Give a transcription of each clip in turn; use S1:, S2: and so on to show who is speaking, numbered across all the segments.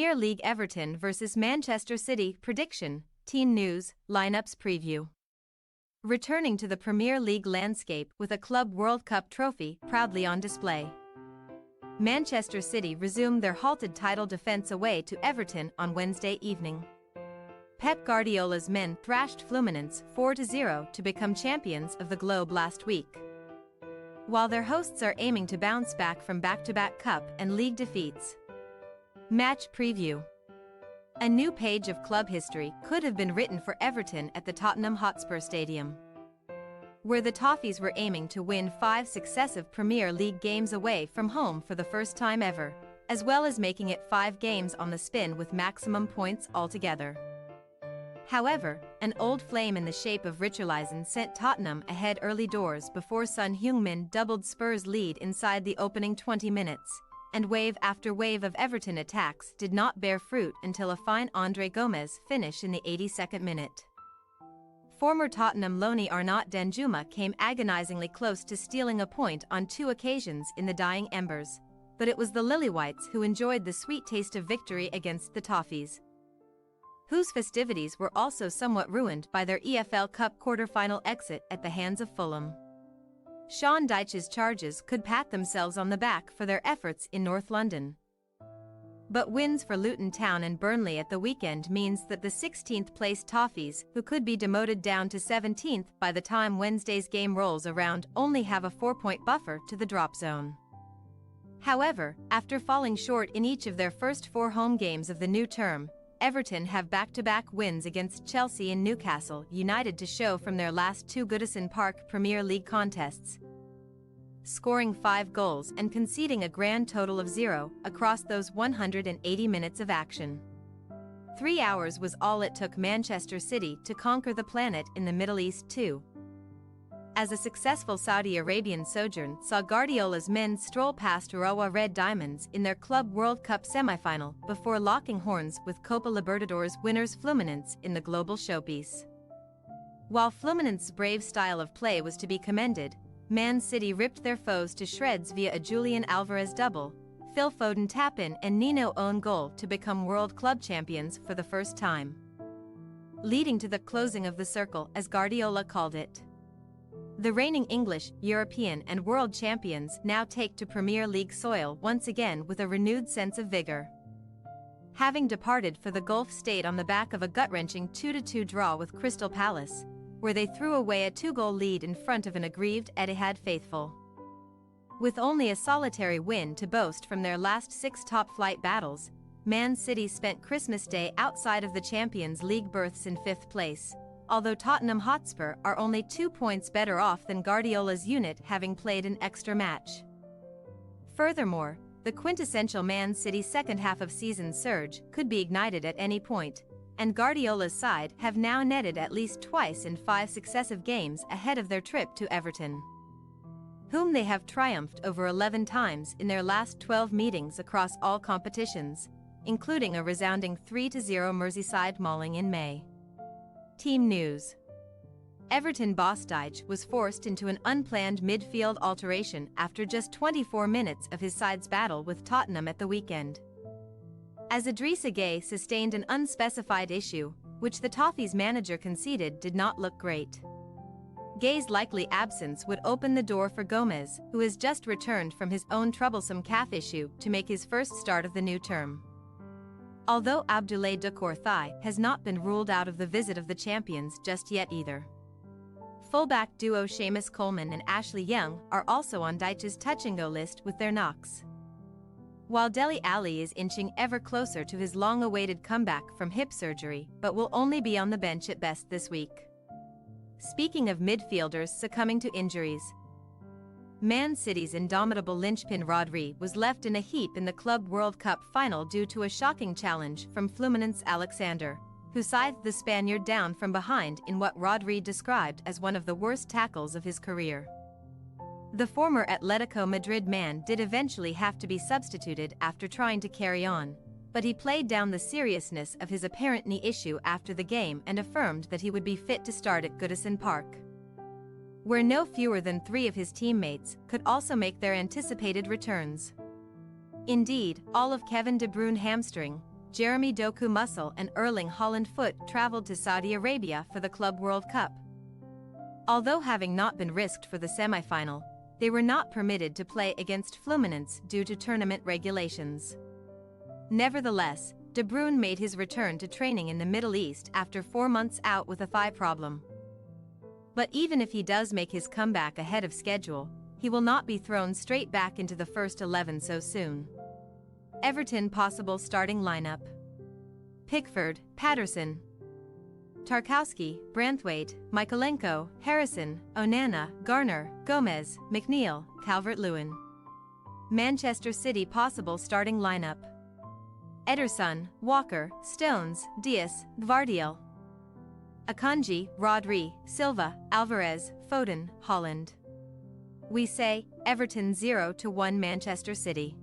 S1: Premier League Everton vs Manchester City prediction, teen news, lineups preview. Returning to the Premier League landscape with a Club World Cup trophy proudly on display. Manchester City resumed their halted title defence away to Everton on Wednesday evening. Pep Guardiola's men thrashed Fluminense 4-0 to become champions of the globe last week. While their hosts are aiming to bounce back from back-to-back cup and league defeats. Match preview. A new page of club history could have been written for Everton at the Tottenham Hotspur Stadium, where the Toffees were aiming to win 5 successive Premier League games away from home for the first time ever, as well as making it 5 games on the spin with maximum points altogether. However, an old flame in the shape of Richarlison sent Tottenham ahead early doors before Son Heung-min doubled Spurs' lead inside the opening 20 minutes, and wave after wave of Everton attacks did not bear fruit until a fine Andre Gomes finish in the 82nd minute. Former Tottenham loanee Arnaut Danjuma came agonizingly close to stealing a point on 2 occasions in the dying embers, but it was the Lilywhites who enjoyed the sweet taste of victory against the Toffees, whose festivities were also somewhat ruined by their EFL Cup quarter-final exit at the hands of Fulham. Sean Dyche's charges could pat themselves on the back for their efforts in North London. But wins for Luton Town and Burnley at the weekend means that the 16th-placed Toffees, who could be demoted down to 17th by the time Wednesday's game rolls around, only have a 4-point buffer to the drop zone. However, after falling short in each of their first 4 home games of the new term, Everton have back-to-back wins against Chelsea and Newcastle United to show from their last 2 Goodison Park Premier League contests, scoring 5 goals and conceding a grand total of 0 across those 180 minutes of action. 3 hours was all it took Manchester City to conquer the planet in the Middle East too, as a successful Saudi Arabian sojourn saw Guardiola's men stroll past Urawa Red Diamonds in their Club World Cup semi-final before locking horns with Copa Libertadores winners Fluminense in the global showpiece. While Fluminense's brave style of play was to be commended, Man City ripped their foes to shreds via a Julian Alvarez double, Phil Foden tap-in and Nino own goal to become World Club champions for the first time, leading to the closing of the circle, as Guardiola called it. The reigning English, European and world champions now take to Premier League soil once again with a renewed sense of vigor, having departed for the Gulf state on the back of a gut-wrenching 2-2 draw with Crystal Palace, where they threw away a 2-goal lead in front of an aggrieved Etihad faithful. With only a solitary win to boast from their last 6 top-flight battles, Man City spent Christmas Day outside of the Champions League berths in 5th place, although Tottenham Hotspur are only 2 points better off than Guardiola's unit, having played an extra match. Furthermore, the quintessential Man City second half of season surge could be ignited at any point, and Guardiola's side have now netted at least twice in 5 successive games ahead of their trip to Everton, whom they have triumphed over 11 times in their last 12 meetings across all competitions, including a resounding 3-0 Merseyside mauling in May. Team news. Everton boss Dyche was forced into an unplanned midfield alteration after just 24 minutes of his side's battle with Tottenham at the weekend, as Idrissa Gueye sustained an unspecified issue, which the Toffees manager conceded did not look great. Gueye's likely absence would open the door for Gomes, who has just returned from his own troublesome calf issue, to make his first start of the new term. Although Abdoulaye Doucouré Faye has not been ruled out of the visit of the champions just yet either. Fullback duo Seamus Coleman and Ashley Young are also on Dyche's touch-and-go list with their knocks, while Dele Alli is inching ever closer to his long-awaited comeback from hip surgery, but will only be on the bench at best this week. Speaking of midfielders succumbing to injuries, Man City's indomitable linchpin Rodri was left in a heap in the Club World Cup final due to a shocking challenge from Fluminense Alexander, who scythed the Spaniard down from behind in what Rodri described as one of the worst tackles of his career. The former Atletico Madrid man did eventually have to be substituted after trying to carry on, but he played down the seriousness of his apparent knee issue after the game and affirmed that he would be fit to start at Goodison Park, where no fewer than 3 of his teammates could also make their anticipated returns. Indeed, all of Kevin De Bruyne's hamstring, Jeremy Doku Muscle and Erling Haaland Foot traveled to Saudi Arabia for the Club World Cup. Although having not been risked for the semi-final, they were not permitted to play against Fluminense due to tournament regulations. Nevertheless, De Bruyne made his return to training in the Middle East after 4 months out with a thigh problem. But even if he does make his comeback ahead of schedule, he will not be thrown straight back into the first 11 so soon. Everton possible starting lineup: Pickford, Patterson, Tarkowski, Branthwaite, Michalenko, Harrison, Onana, Garner, Gomez, McNeil, Calvert-Lewin. Manchester City possible starting lineup: Ederson, Walker, Stones, Dias, Gvardiol, Akanji, Rodri, Silva, Alvarez, Foden, Haaland. We say, Everton 0-1 Manchester City.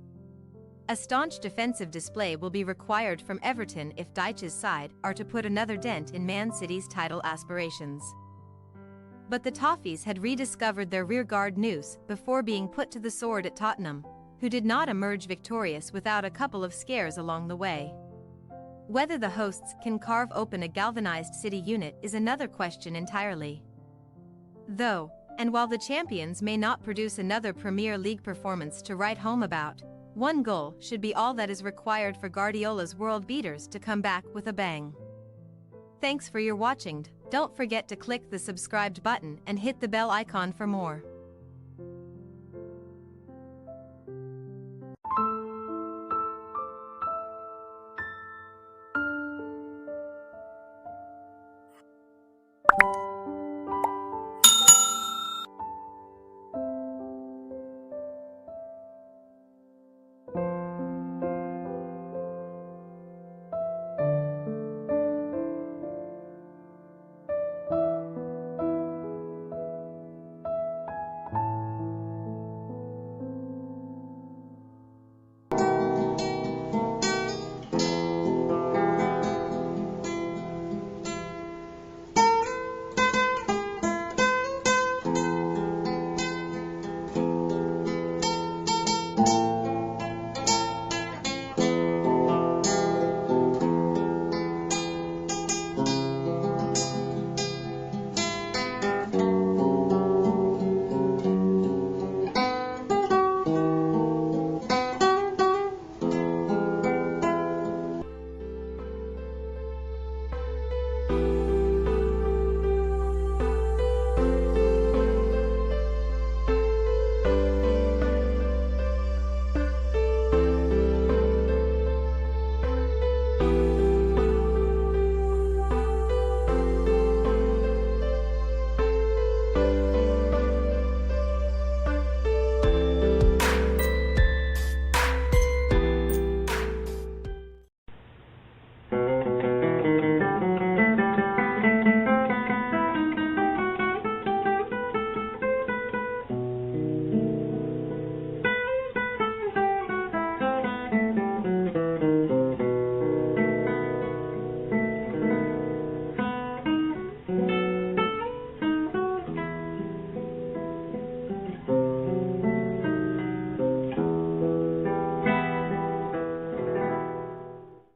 S1: A staunch defensive display will be required from Everton if Dyche's side are to put another dent in Man City's title aspirations. But the Toffees had rediscovered their rearguard noose before being put to the sword at Tottenham, who did not emerge victorious without a couple of scares along the way. Whether the hosts can carve open a galvanized City unit is another question entirely. Though, and while the champions may not produce another Premier League performance to write home about, one goal should be all that is required for Guardiola's world beaters to come back with a bang. Thanks for your watching. Don't forget to click the subscribed button and hit the bell icon for more.